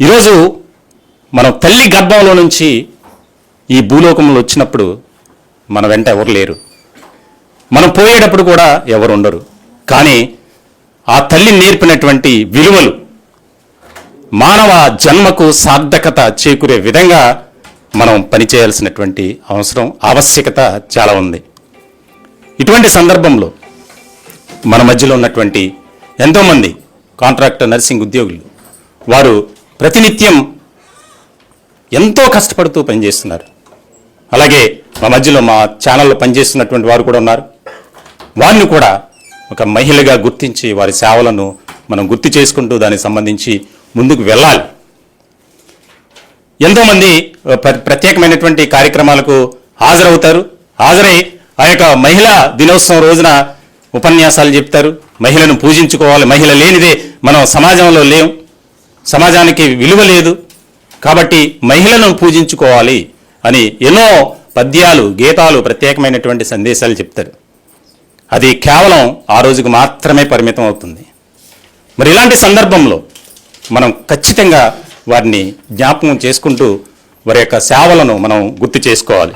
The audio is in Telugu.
ఈరోజు మనం తల్లి గర్భంలో నుంచి ఈ భూలోకంలో వచ్చినప్పుడు మన వెంట ఎవరు లేరు, మనం పోయేటప్పుడు కూడా ఎవరు ఉండరు. కానీ ఆ తల్లి నేర్పినటువంటి విలువలు మానవ జన్మకు సార్థకత చేకూరే విధంగా మనం పనిచేయాల్సినటువంటి ఆవశ్యకత చాలా ఉంది. ఇటువంటి సందర్భంలో మన మధ్యలో ఉన్నటువంటి ఎంతోమంది కాంట్రాక్టర్ నర్సింగ్ ఉద్యోగులు వారు ప్రతినిత్యం ఎంతో కష్టపడుతూ పనిచేస్తున్నారు. అలాగే మా మధ్యలో మా ఛానల్లో పనిచేస్తున్నటువంటి వారు కూడా ఉన్నారు. వారిని కూడా ఒక మహిళగా గుర్తించి వారి సేవలను మనం గుర్తు చేసుకుంటూ దానికి సంబంధించి ముందుకు వెళ్ళాలి. ఎంతోమంది ప్రత్యేకమైనటువంటి కార్యక్రమాలకు హాజరవుతారు. హాజరై ఆ యొక్క మహిళా దినోత్సవం రోజున ఉపన్యాసాలు చెప్తారు. మహిళను పూజించుకోవాలి, మహిళ లేనిదే మనం సమాజంలో లేం, సమాజానికి విలువ లేదు, కాబట్టి మహిళను పూజించుకోవాలి అని ఎన్నో పద్యాలు, గీతాలు, ప్రత్యేకమైనటువంటి సందేశాలు చెప్తారు. అది కేవలం ఆ రోజుకు మాత్రమే పరిమితం అవుతుంది. మరి ఇలాంటి సందర్భంలో మనం ఖచ్చితంగా వారిని జ్ఞాపకం చేసుకుంటూ వారి యొక్క సేవలను మనం గుర్తు చేసుకోవాలి.